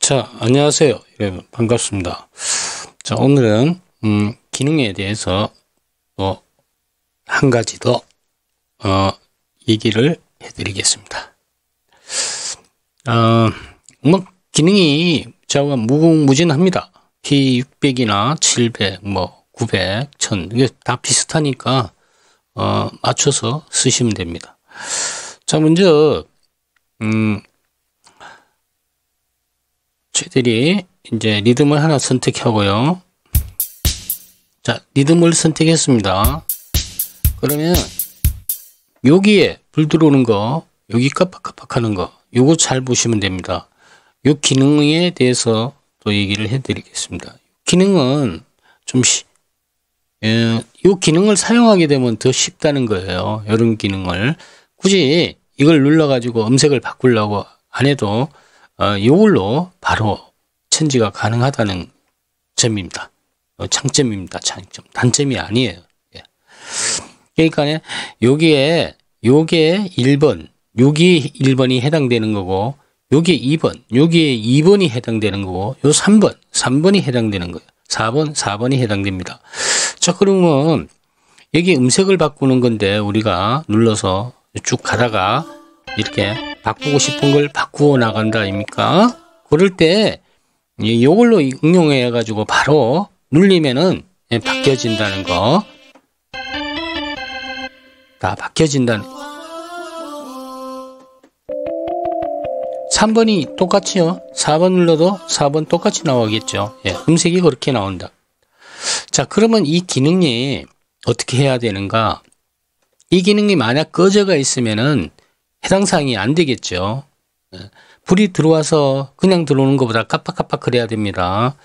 자, 안녕하세요. 여러분, 반갑습니다. 자, 오늘은, 기능에 대해서 또 한 가지 더, 얘기를 해드리겠습니다. 기능이 저가 무궁무진합니다. P600이나 700, 900, 1000, 이게 다 비슷하니까, 맞춰서 쓰시면 됩니다. 자, 먼저, 저희들이 이제 리듬을 하나 선택하고요. 자, 리듬을 선택했습니다. 그러면 여기에 불 들어오는 거, 여기 깜빡깜빡 하는 거, 요거 잘 보시면 됩니다. 요 기능에 대해서 또 얘기를 해드리겠습니다. 기능은 좀 요 기능을 사용하게 되면 더 쉽다는 거예요. 이런 기능을 굳이 이걸 눌러가지고 음색을 바꾸려고 안 해도 이걸로 바로 천지가 가능하다는 점입니다. 장점입니다. 장점. 단점이 아니에요. 예. 그러니까 요게 1번, 여기 1번이 해당되는 거고, 요게 2번, 여기에 2번이 해당되는 거고, 요 3번이 해당되는 거예요. 4번이 해당됩니다. 자, 그러면 여기 음색을 바꾸는 건데 우리가 눌러서 쭉 가다가 이렇게 바꾸고 싶은 걸 바꾸어 나간다 아닙니까? 그럴 때 이걸로 응용해 가지고 바로 눌리면은 바뀌어진다는 거. 다 바뀌어진다는. 3번이 똑같이요. 4번 눌러도 4번 똑같이 나오겠죠. 예, 음색이 그렇게 나온다. 자, 그러면 이 기능이 어떻게 해야 되는가? 이 기능이 만약 꺼져가 있으면은 해당 사항이 안 되겠죠. 불이 들어와서 그냥 들어오는 것보다 깜빡깜빡 그래야 됩니다.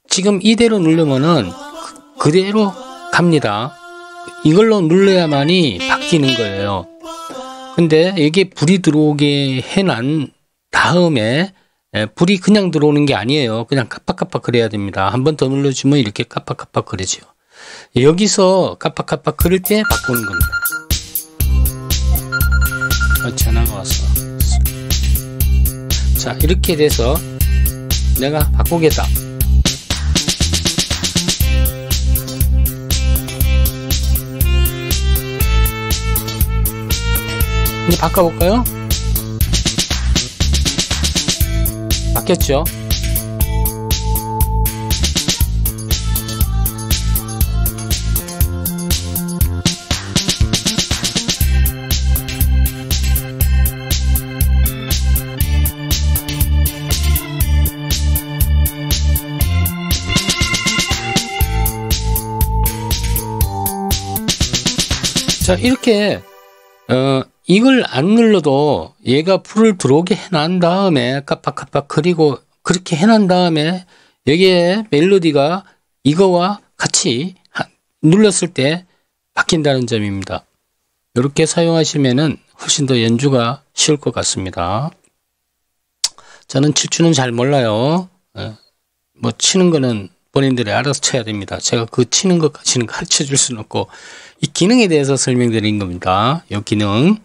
지금 이대로 누르면은 그대로 갑니다. 이걸로 눌러야만이 바뀌는 거예요. 근데 이게 불이 들어오게 해난 다음에 불이 그냥 들어오는 게 아니에요. 그냥 깜빡깜빡 그래야 됩니다. 한 번 더 눌러주면 이렇게 깜빡깜빡 그러죠. 여기서 깜빡깜빡 그럴 때 바꾸는 겁니다. 전화가 왔어. 자, 이렇게 돼서 내가 바꾸겠다. 이제 바꿔볼까요? 바뀌었죠? 자, 이렇게 이걸 안 눌러도 얘가 불을 들어오게 해놓은 다음에 깜빡깜빡 그리고 그렇게 해놓은 다음에 여기에 멜로디가 이거와 같이 눌렀을 때 바뀐다는 점입니다. 이렇게 사용하시면은 훨씬 더 연주가 쉬울 것 같습니다. 저는 칠줄은 잘 몰라요. 뭐 치는 거는 본인들이 알아서 쳐야 됩니다. 제가 그 치는 것까지는 가르쳐 줄 수는 없고 이 기능에 대해서 설명드린 겁니다. 이 기능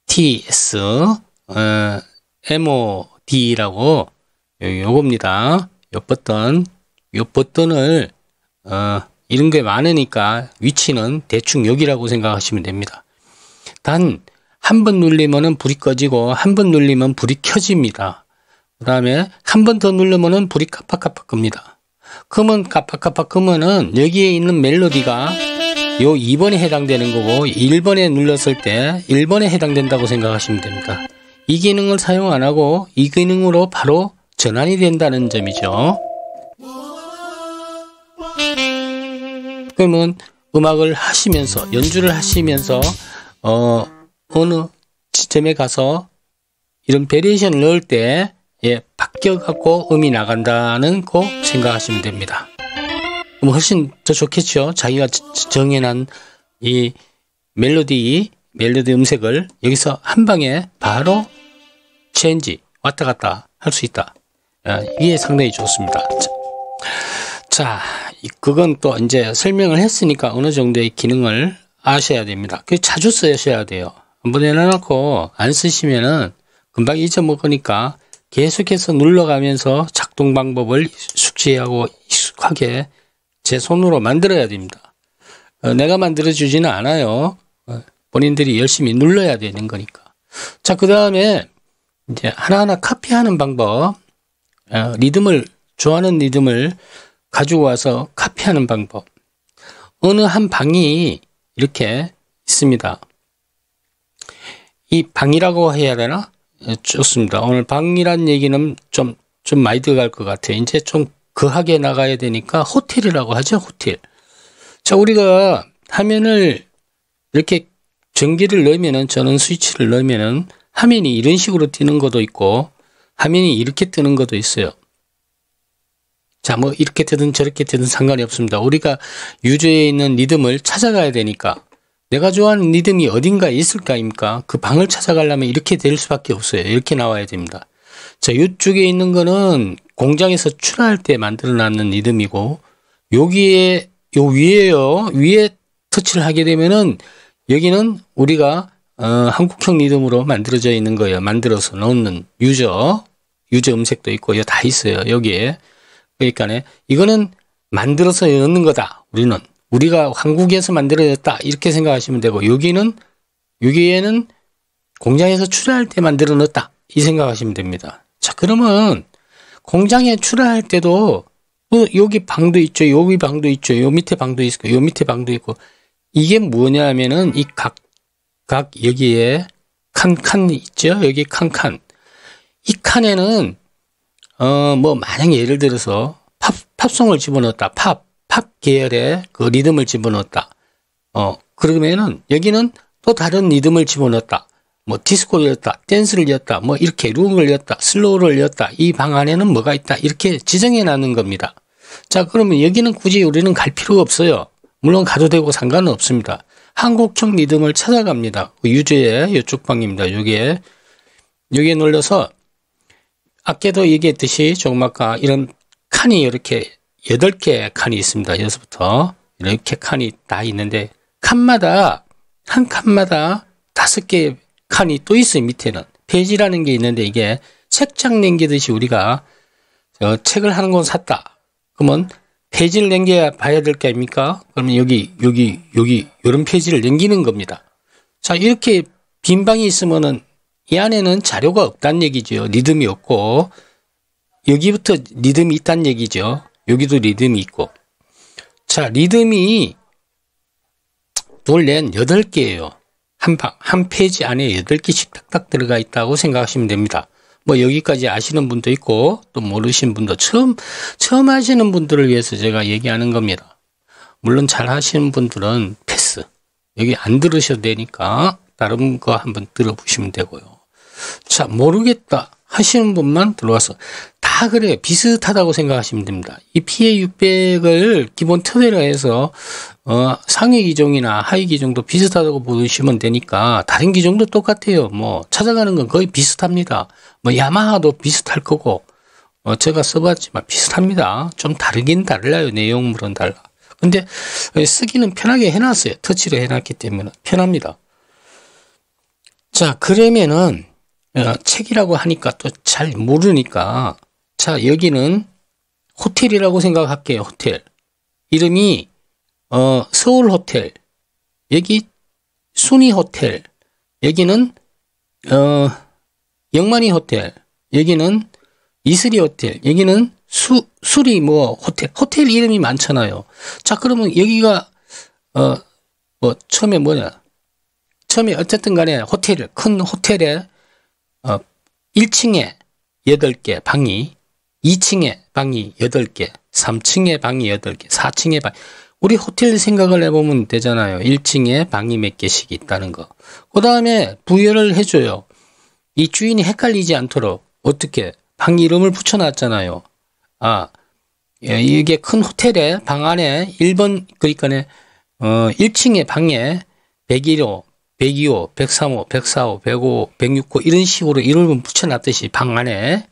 STS MOD라고 요겁니다. 요 버튼을 이런 게 많으니까 위치는 대충 여기라고 생각하시면 됩니다. 단 한 번 눌리면은 불이 꺼지고 한 번 눌리면 불이 켜집니다. 그 다음에 한 번 더 누르면은 불이 깜빡깜빡 끕니다. 그러면 깜빡깜빡 끄면은 여기에 있는 멜로디가 요 2번에 해당되는 거고 1번에 눌렀을 때 1번에 해당된다고 생각하시면 됩니다. 이 기능을 사용 안 하고 이 기능으로 바로 전환이 된다는 점이죠. 그러면 음악을 하시면서 연주를 하시면서 어느 지점에 가서 이런 베리에이션을 넣을 때 바뀌어갖고 음이 나간다는 거 생각하시면 됩니다. 그럼 훨씬 더 좋겠죠. 자기가 정해놓은 이 멜로디 음색을 여기서 한 방에 바로 체인지 왔다 갔다 할 수 있다. 이게 상당히 좋습니다. 자, 그건 또 이제 설명을 했으니까 어느 정도의 기능을 아셔야 됩니다. 그 자주 쓰셔야 돼요. 한번 해놔놓고 안 쓰시면은 금방 잊어먹으니까 계속해서 눌러가면서 작동 방법을 숙지하고 익숙하게 제 손으로 만들어야 됩니다. 내가 만들어주지는 않아요. 본인들이 열심히 눌러야 되는 거니까. 자, 그 다음에 이제 하나하나 카피하는 방법, 좋아하는 리듬을 가지고 와서 카피하는 방법. 어느 한 방이 이렇게 있습니다. 이 방이라고 해야 되나? 좋습니다. 오늘 방이란 얘기는 좀 많이 들어갈 것 같아요. 이제 좀 거하게 나가야 되니까 호텔이라고 하죠, 호텔. 자, 우리가 화면을 이렇게 전기를 넣으면은, 저는 스위치를 넣으면은 화면이 이런 식으로 뜨는 것도 있고, 화면이 이렇게 뜨는 것도 있어요. 자, 뭐 이렇게 뜨든 저렇게 뜨든 상관이 없습니다. 우리가 유저에 있는 리듬을 찾아가야 되니까, 내가 좋아하는 리듬이 어딘가에 있을 거 아닙니까? 그 방을 찾아가려면 이렇게 될 수밖에 없어요. 이렇게 나와야 됩니다. 자, 이쪽에 있는 거는 공장에서 출하할 때 만들어 놨는 리듬이고, 여기에, 요 위에요. 위에 터치를 하게 되면은, 여기는 우리가, 한국형 리듬으로 만들어져 있는 거예요. 만들어서 넣는 유저 음색도 있고, 이거 다 있어요. 여기에. 그러니까, 이거는 만들어서 넣는 거다. 우리가 한국에서 만들어졌다. 이렇게 생각하시면 되고, 여기에는 공장에서 출하할 때 만들어 넣었다. 이 생각하시면 됩니다. 자, 그러면 공장에 출하할 때도 여기 방도 있죠. 여기 방도 있죠. 요 밑에 방도 있고, 요 밑에 방도 있고. 이게 뭐냐면은 이 각 여기에 칸 있죠. 여기 칸. 이 칸에는 뭐 만약에 예를 들어서 팝송을 집어넣었다. 팝 계열의 그 리듬을 집어넣었다. 그러면은 여기는 또 다른 리듬을 집어넣었다. 뭐 디스코를 열었다, 댄스를 열었다, 뭐 이렇게 룸을 열었다, 슬로우를 열었다. 이 방 안에는 뭐가 있다. 이렇게 지정해 놨는 겁니다. 자, 그러면 여기는 굳이 우리는 갈 필요가 없어요. 물론 가도 되고 상관은 없습니다. 한국형 리듬을 찾아갑니다. 유저의 이쪽 방입니다. 여기에 눌러서 아까도 얘기했듯이 조금 아까 이런 칸이 이렇게 8개 칸이 있습니다. 여기서부터 이렇게 칸이 다 있는데 한 칸마다 5개 칸이 또 있어요. 밑에는 페이지라는 게 있는데 이게 책장 남기듯이 우리가 책을 한 권 샀다. 그러면 페이지를 남겨 봐야 될 게 아닙니까? 그러면 여기 이런 페이지를 남기는 겁니다. 자, 이렇게 빈 방이 있으면은 이 안에는 자료가 없다는 얘기죠. 리듬이 없고 여기부터 리듬이 있다는 얘기죠. 여기도 리듬이 있고. 자, 리듬이 둘, 넷, 8개예요. 한 페이지 안에 8개씩 딱딱 들어가 있다고 생각하시면 됩니다. 뭐 여기까지 아시는 분도 있고 또 모르시는 분도 처음 하시는 분들을 위해서 제가 얘기하는 겁니다. 물론 잘 하시는 분들은 패스. 여기 안 들으셔도 되니까 다른 거 한번 들어보시면 되고요. 자, 모르겠다 하시는 분만 들어와서 다 그래요. 비슷하다고 생각하시면 됩니다. 이 PA600을 기본 토대로 해서 상위 기종이나 하위 기종도 비슷하다고 보시면 되니까 다른 기종도 똑같아요. 뭐 찾아가는 건 거의 비슷합니다. 뭐 야마하도 비슷할 거고 제가 써봤지만 비슷합니다. 좀 다르긴 달라요. 내용물은 달라. 근데 쓰기는 편하게 해놨어요. 터치로 해놨기 때문에 편합니다. 자, 그러면은 책이라고 하니까 또 잘 모르니까 자, 여기는 호텔이라고 생각할게요. 호텔 이름이 서울 호텔, 여기 순이 호텔, 여기는 영만이 호텔, 여기는 이슬이 호텔, 여기는 수리 뭐 호텔 이름이 많잖아요. 자, 그러면 여기가 뭐 처음에 어쨌든 간에 큰 호텔에 1층에 8개 방이, 2층에 방이 8개, 3층에 방이 8개, 4층에 방. 우리 호텔 생각을 해보면 되잖아요. 1층에 방이 몇 개씩 있다는 거. 그 다음에 부여를 해줘요. 이 주인이 헷갈리지 않도록 어떻게 방 이름을 붙여놨잖아요. 이게 큰 호텔에 방 안에 1번 그러니까 1층에 방에 101호, 102호, 103호, 104호, 105, 106호 이런 식으로 이름을 붙여놨듯이 방 안에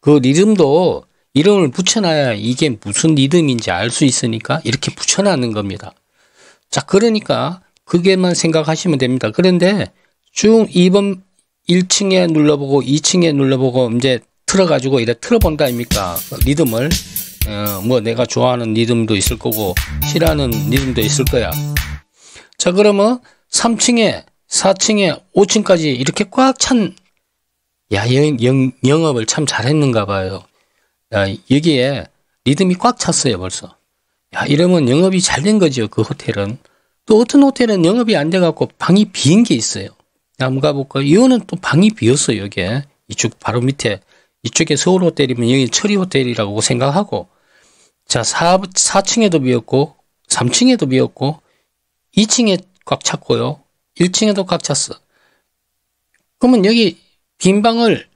그 리듬도 이름을 붙여놔야 이게 무슨 리듬인지 알 수 있으니까 이렇게 붙여놨는 겁니다. 자, 그러니까 그게만 생각하시면 됩니다. 그런데 쭉 2번 1층에 눌러보고 2층에 눌러보고 이제 틀어가지고 이래 틀어본다 아닙니까? 리듬을. 뭐 내가 좋아하는 리듬도 있을 거고 싫어하는 리듬도 있을 거야. 자, 그러면 3층에 4층에 5층까지 이렇게 꽉 찬, 야, 영업을 참 잘했는가 봐요. 야, 여기에 리듬이 꽉 찼어요, 벌써. 야, 이러면 영업이 잘 된 거죠, 그 호텔은. 또 어떤 호텔은 영업이 안 돼갖고 방이 비인 게 있어요. 한번 가볼까요? 이거는 또 방이 비었어요, 여기에. 이쪽 바로 밑에. 이쪽에 서울 호텔이면 여기 철이 호텔이라고 생각하고. 자, 4층에도 비었고, 3층에도 비었고, 2층에 꽉 찼고요. 1층에도 꽉 찼어. 그러면 여기 빈 방을,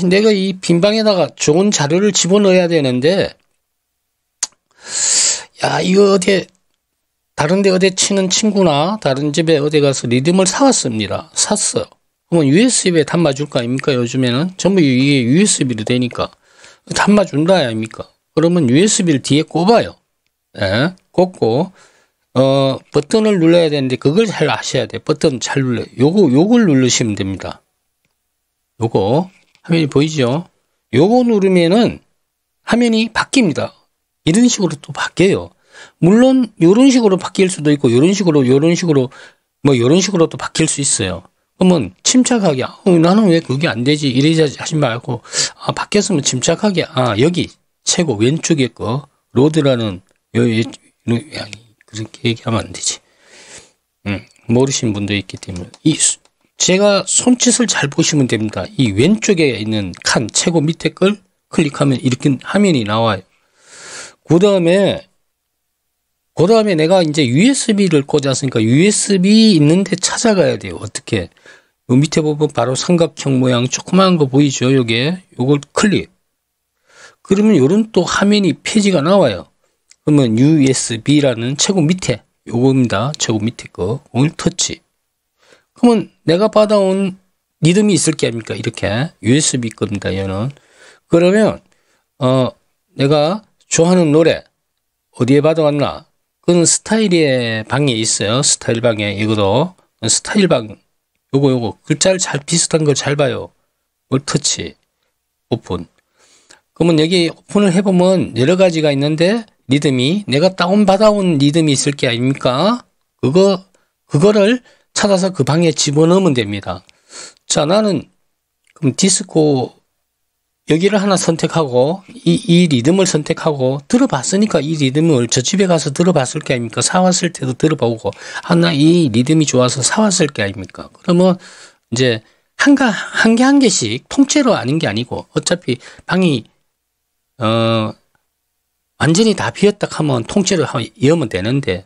내가 이 빈 방에다가 좋은 자료를 집어넣어야 되는데, 야, 이거 다른 데 어디 치는 친구나 다른 집에 어디 가서 리듬을 사왔습니다. 샀어. 그러면 USB에 담아줄 거 아닙니까? 요즘에는 전부 이게 USB로 되니까 담아준다 아닙니까? 그러면 USB를 뒤에 꼽아요. 예, 꼽고 버튼을 눌러야 되는데 그걸 잘 아셔야 돼. 버튼 잘 눌러요. 요걸 누르시면 됩니다. 요거 화면이 보이죠? 요거 누르면은 화면이 바뀝니다. 이런 식으로 또 바뀌어요. 물론 요런 식으로 바뀔 수도 있고 요런 식으로 뭐 요런 식으로 또 바뀔 수 있어요. 그러면 침착하게 나는 왜 그게 안 되지 이러지 하지 말고 바뀌었으면 침착하게 여기 최고 왼쪽에 거 로드라는 그렇게 얘기하면 안 되지. 모르시는 분도 있기 때문에 제가 손짓을 잘 보시면 됩니다. 이 왼쪽에 있는 칸 최고 밑에 걸 클릭하면 이렇게 화면이 나와요. 그 다음에 내가 이제 USB를 꽂았으니까 USB 있는데 찾아가야 돼요. 어떻게? 요 밑에 보면 바로 삼각형 모양 조그마한 거 보이죠? 요걸 클릭. 그러면 요런 또 화면이 페이지가 나와요. 그러면 USB라는 최고 밑에 요겁니다. 최고 밑에 거. 오늘 터치. 그러면 내가 받아온 리듬이 있을 게 아닙니까? 이렇게 USB 겁니다. 얘는. 그러면 내가 좋아하는 노래 어디에 받아왔나? 그건 스타일의 방에 있어요. 스타일 방에 이거도 스타일 방 요거 글자를 잘 비슷한 걸 잘 봐요. 터치 오픈. 그러면 여기 오픈을 해보면 여러 가지가 있는데 리듬이 내가 다운받아온 리듬이 있을 게 아닙니까? 그거를 찾아서 그 방에 집어넣으면 됩니다. 자, 나는 그럼 디스코 여기를 하나 선택하고 이 리듬을 선택하고 들어봤으니까 이 리듬을 저 집에 가서 들어봤을 게 아닙니까? 사왔을 때도 들어보고 나 이 리듬이 좋아서 사왔을 게 아닙니까? 그러면 이제 한 개씩 통째로 아닌 게 아니고 어차피 방이 완전히 다 비었다 하면 통째로 이으면 되는데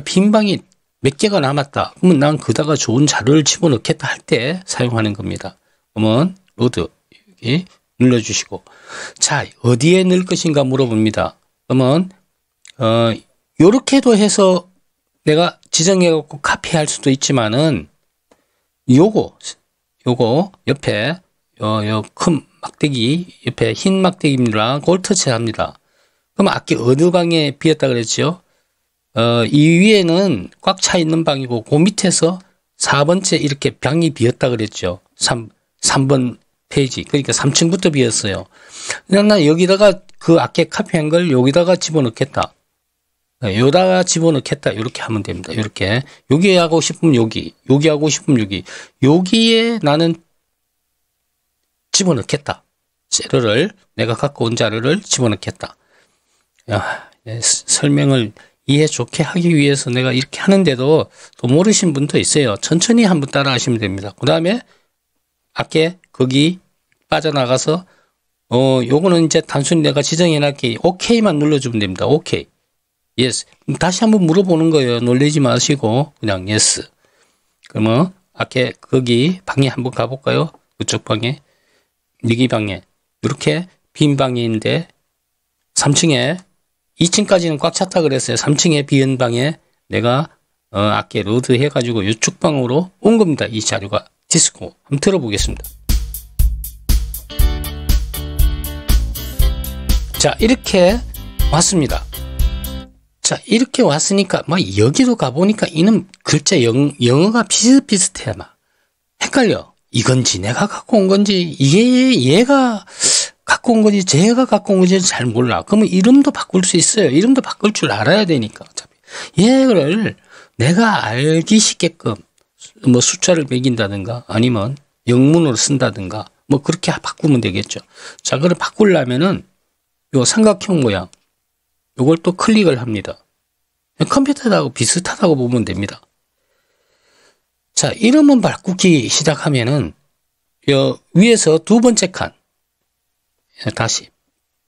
빈 방이 몇 개가 남았다. 그러면 난 그다가 좋은 자료를 집어넣겠다 할 때 사용하는 겁니다. 그러면 로드 여기 눌러주시고 자 어디에 넣을 것인가 물어봅니다. 그러면 요렇게도 해서 내가 지정해갖고 카피할 수도 있지만은 요거 옆에 요 큰 막대기 옆에 흰 막대기입니다. 그걸 터치합니다. 그럼 아까 어느 방에 비었다 그랬죠? 이 위에는 꽉 차 있는 방이고 그 밑에서 4번째 이렇게 방이 비었다 그랬죠. 3번 페이지. 그러니까 3층부터 비었어요. 그냥 나 여기다가 그 아까 카피한 걸 여기다가 집어넣겠다. 여기다가 집어넣겠다. 이렇게 하면 됩니다. 이렇게. 여기 하고 싶으면 여기 하고 싶으면 여기에 나는 집어넣겠다. 자료를 내가 갖고 온 자료를 집어넣겠다. 설명을 이해 좋게 하기 위해서 내가 이렇게 하는데도 또 모르신 분도 있어요. 천천히 한번 따라 하시면 됩니다. 그 다음에 아까 거기 빠져나가서 요거는 이제 단순히 내가 지정해 놨기 OK만 눌러주면 됩니다. OK. Yes. 다시 한번 물어보는 거예요. 놀리지 마시고 그냥 Yes. 그러면 아까 거기 방에 한번 가볼까요? 그쪽 방에 여기 방에 이렇게 빈 방인데 3층에 2층까지는 꽉 찼다 그랬어요. 3층에 비은 방에 내가 아까 로드 해가지고 이쪽 방으로 온 겁니다. 이 자료가 디스코 한번 들어보겠습니다. 자 이렇게 왔습니다. 자 이렇게 왔으니까 여기로 가보니까 이는 글자 영어가 비슷비슷해. 헷갈려. 이건지 내가 갖고 온 건지 이게 얘가 갖고 온 건지 제가 갖고 온 건지 잘 몰라. 그러면 이름도 바꿀 수 있어요. 이름도 바꿀 줄 알아야 되니까. 어차피 얘를 내가 알기 쉽게끔 뭐 숫자를 매긴다든가 아니면 영문으로 쓴다든가 뭐 그렇게 바꾸면 되겠죠. 자, 그걸 바꾸려면은 요 삼각형 모양 요걸 또 클릭을 합니다. 컴퓨터하고 비슷하다고 보면 됩니다. 자, 이름은 바꾸기 시작하면은 요 위에서 두 번째 칸 다시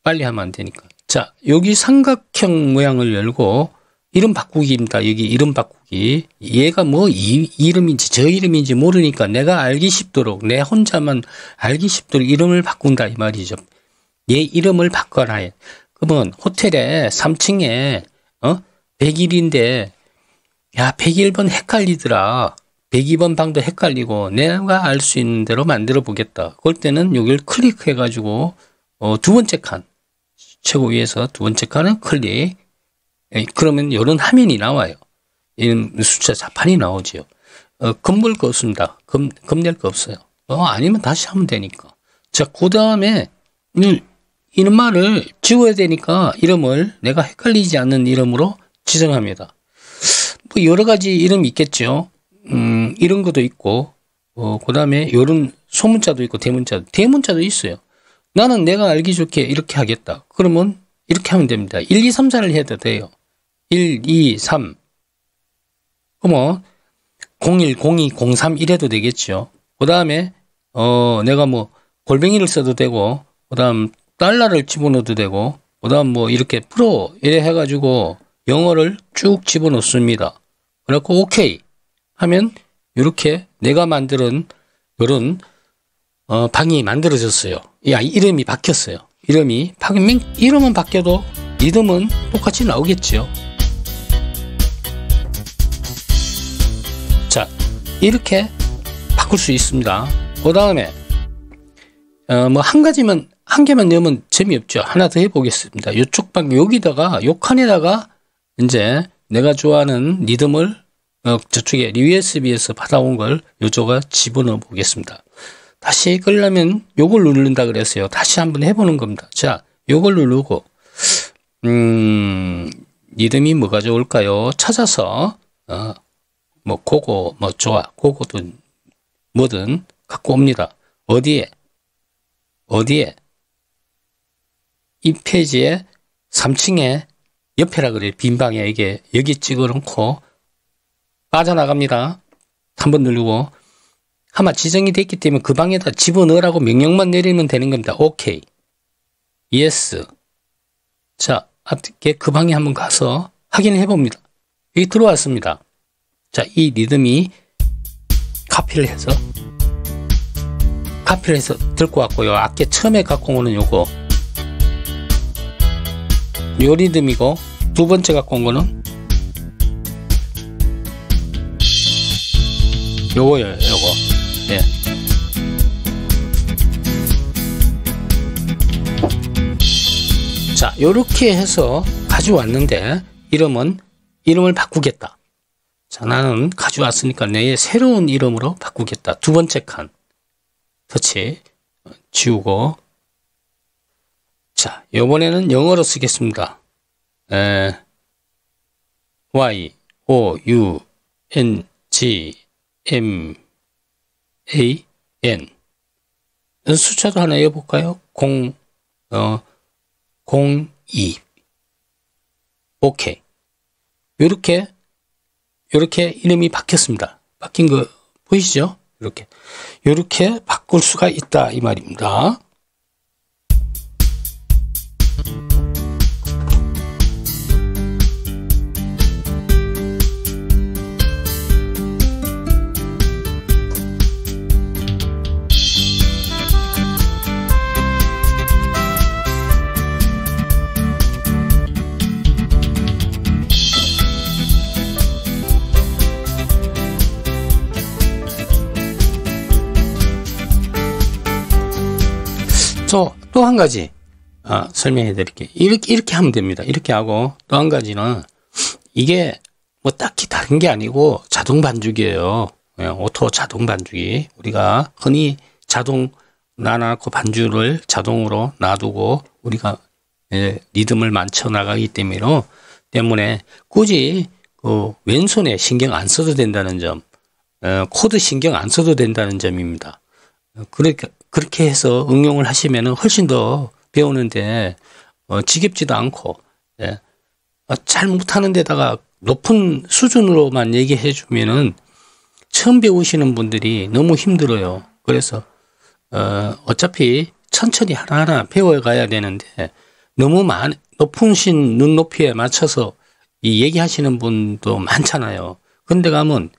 빨리 하면 안 되니까. 자, 여기 삼각형 모양을 열고 이름 바꾸기입니다. 여기 이름 바꾸기. 얘가 뭐 이름인지 저 이름인지 모르니까 내가 알기 쉽도록 내 혼자만 알기 쉽도록 이름을 바꾼다 이 말이죠. 얘 이름을 바꿔라. 그러면 호텔에 3층에 101인데 야 101번 헷갈리더라. 102번 방도 헷갈리고 내가 알 수 있는 대로 만들어 보겠다. 그럴 때는 여기를 클릭해 가지고 두 번째 칸 최고 위에서 두 번째 칸은 클릭. 그러면 이런 화면이 나와요. 이런 숫자 자판이 나오지요. 겁물 거 없습니다. 겁낼 거 없어요. 아니면 다시 하면 되니까. 자, 그 다음에 이름말을 지워야 되니까 이름을 내가 헷갈리지 않는 이름으로 지정합니다. 뭐 여러 가지 이름이 있겠죠. 이런 것도 있고, 그 다음에 이런 소문자도 있고 대문자도 있어요. 나는 내가 알기 좋게 이렇게 하겠다. 그러면 이렇게 하면 됩니다. 1, 2, 3, 4를 해도 돼요. 1, 2, 3. 그러면 01, 02, 03 이래도 되겠죠. 그 다음에, 내가 뭐 골뱅이를 써도 되고, 그 다음 달러를 집어넣어도 되고, 그 다음 뭐 이렇게 프로 이래 해가지고 영어를 쭉 집어넣습니다. 그래갖고 오케이 하면 이렇게 내가 만드는 이런 방이 만들어졌어요. 야, 이름이 바뀌었어요. 이름은 바뀌어도 리듬은 똑같이 나오겠죠. 자, 이렇게 바꿀 수 있습니다. 그 다음에 뭐 한 개만 넣으면 재미없죠. 하나 더 해보겠습니다. 요쪽 방 여기다가 요 칸에다가 이제 내가 좋아하는 리듬을 저쪽에 USB에서 받아온 걸 요쪽에 집어넣어 보겠습니다. 다시 끌려면 요걸 누른다 그랬어요. 다시 한번 해보는 겁니다. 자, 요걸 누르고 리듬이 뭐가 좋을까요? 찾아서 뭐 그거 뭐 좋아, 그거든 뭐든 갖고 옵니다. 어디에 이 페이지에 3층에 옆에라 그래요. 빈 방에 이게 여기 찍어놓고 빠져나갑니다. 한번 누르고 아마 지정이 됐기 때문에 그 방에다 집어넣으라고 명령만 내리면 되는 겁니다. 오케이. 예스. 자, 어떻게 그 방에 한번 가서 확인해 봅니다. 여기 들어왔습니다. 자, 이 리듬이 카피를 해서 들고 왔고요. 아까 처음에 갖고 오는 요거 요 리듬이고 두 번째 갖고 온 거는 요거예요. 요거. 예. 자, 요렇게 해서 가져왔는데 이름을 바꾸겠다. 자, 나는 가져왔으니까 내 새로운 이름으로 바꾸겠다. 두 번째 칸 터치 지우고, 자, 이번에는 영어로 쓰겠습니다. Y O U N G M A N 숫자도 하나 해볼까요? 02 오케이. 요렇게 이름이 바뀌었습니다. 바뀐 거 보이시죠? 요렇게 바꿀 수가 있다 이 말입니다. 또 한 가지 설명해 드릴게요. 이렇게 하면 됩니다. 이렇게 하고 또 한 가지는 이게 뭐 딱히 다른 게 아니고 자동 반죽이에요. 오토 자동 반주기. 우리가 흔히 자동 놔놓고 반주를 자동으로 놔두고 우리가 리듬을 맞춰 나가기 때문에 굳이 그 왼손에 신경 안 써도 된다는 점, 코드 신경 안 써도 된다는 점입니다. 그렇게 해서 응용을 하시면 훨씬 더 배우는데 지겹지도 않고, 잘 못하는 데다가 높은 수준으로만 얘기해 주면은 처음 배우시는 분들이 너무 힘들어요. 그래서 어차피 천천히 하나하나 배워가야 되는데 너무 높은 눈높이에 맞춰서 이 얘기하시는 분도 많잖아요. 근데 가면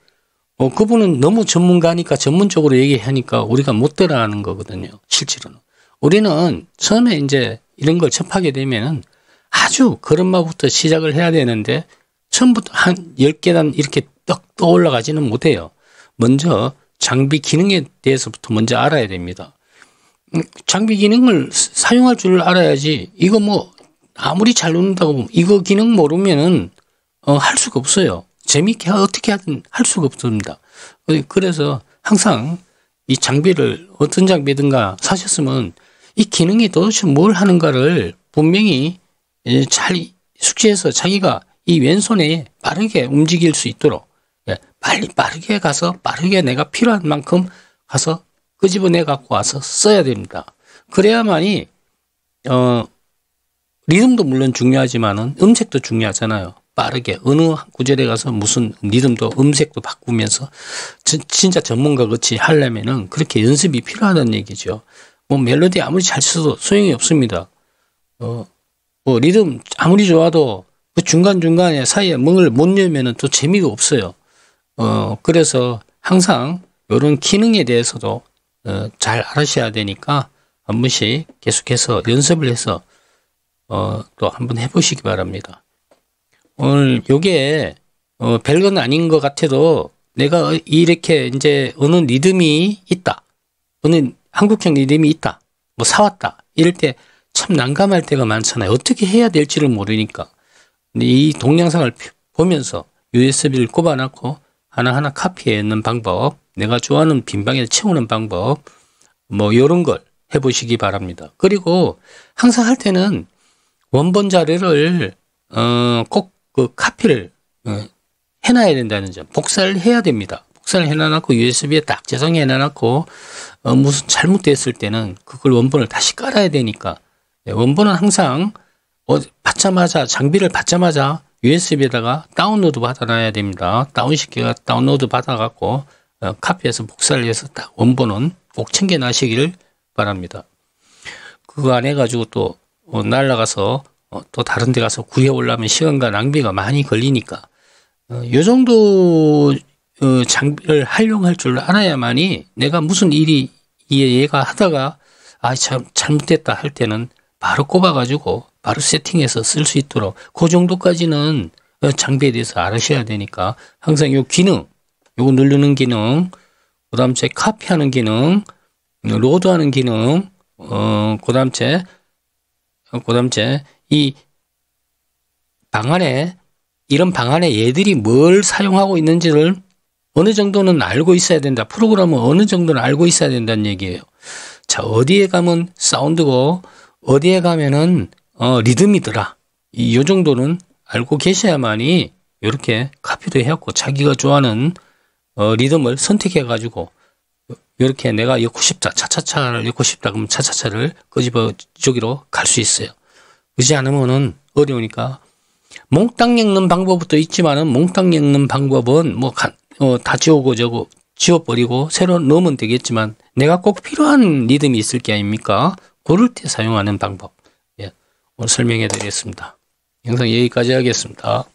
그분은 너무 전문가니까 전문적으로 얘기하니까 우리가 못 따라하는 거거든요. 실제로는. 우리는 처음에 이제 이런 걸 접하게 되면은 아주 걸음마부터 시작을 해야 되는데 처음부터 한 10계단 이렇게 떡 떠올라가지는 못해요. 먼저 장비 기능에 대해서부터 먼저 알아야 됩니다. 장비 기능을 사용할 줄 알아야지. 이거 뭐 아무리 잘 놓는다고 보면 이거 기능 모르면은 할 수가 없어요. 재미있게 어떻게 하든 할 수가 없습니다. 그래서 항상 이 장비를 어떤 장비든가 사셨으면 이 기능이 도대체 뭘 하는가를 분명히 잘 숙지해서 자기가 이 왼손에 빠르게 움직일 수 있도록 빠르게 가서 빠르게 내가 필요한 만큼 가서 끄집어내 갖고 와서 써야 됩니다. 그래야만이 리듬도 물론 중요하지만은 음색도 중요하잖아요. 빠르게 어느 구절에 가서 무슨 리듬도 음색도 바꾸면서 진짜 전문가 같이 하려면은 그렇게 연습이 필요하다는 얘기죠. 뭐 멜로디 아무리 잘 써도 소용이 없습니다. 뭐 리듬 아무리 좋아도 그 중간중간에 사이에 멍을 못 열면은 또 재미가 없어요. 그래서 항상 이런 기능에 대해서도 잘 알으셔야 되니까 한 번씩 계속해서 연습을 해서 또 한번 해보시기 바랍니다. 오늘 요게 별건 아닌 것 같아도 내가 이렇게 이제 어느 리듬이 있다, 어느 한국형 리듬이 있다, 뭐 사왔다 이럴 때 참 난감할 때가 많잖아요. 어떻게 해야 될지를 모르니까. 근데 이 동영상을 보면서 USB를 꼽아놓고 하나하나 카피해 넣는 방법, 내가 좋아하는 빈방에 채우는 방법, 뭐 이런 걸 해보시기 바랍니다. 그리고 항상 할 때는 원본 자료를 꼭 그 카피를 해놔야 된다는 점, 복사를 해야 됩니다. 복사를 해놔놓고 USB에 딱 저장해 놔놓고 무슨 잘못됐을 때는 그걸 원본을 다시 깔아야 되니까 원본은 항상 받자마자 장비를 받자마자 USB에다가 다운로드 받아놔야 됩니다. 다운로드 받아갖고 카피해서 복사를 해서 딱 원본은 꼭 챙겨놔시기를 바랍니다. 그거 안 해가지고 또 날라가서 또 다른 데 가서 구해오려면 시간과 낭비가 많이 걸리니까 요 정도 장비를 활용할 줄 알아야만이 내가 무슨 일이 얘가 하다가 참 잘못됐다 할 때는 바로 꼽아가지고 바로 세팅해서 쓸 수 있도록 그 정도까지는 장비에 대해서 알으셔야 되니까 항상 요 기능, 요거 누르는 기능, 그 다음에 카피하는 기능, 로드하는 기능, 그 다음에 이 방안에 이런 방안에 얘들이 뭘 사용하고 있는지를 어느 정도는 알고 있어야 된다. 프로그램은 어느 정도는 알고 있어야 된다는 얘기예요. 자, 어디에 가면 사운드고 어디에 가면은 리듬이더라. 이 정도는 알고 계셔야만이 이렇게 카피도 해갖고 자기가 좋아하는 리듬을 선택해 가지고 이렇게 내가 엮고 싶다, 차차차를 엮고 싶다 그러면 차차차를 끄집어 저기로 갈 수 있어요. 그렇지 않으면은 어려우니까 몽땅 엮는 방법도 있지만은 몽땅 엮는 방법은 뭐 다 지우고 저거 지워버리고 새로 넣으면 되겠지만 내가 꼭 필요한 리듬이 있을 게 아닙니까? 그럴 때 사용하는 방법. 오늘 설명해 드리겠습니다. 영상 여기까지 하겠습니다.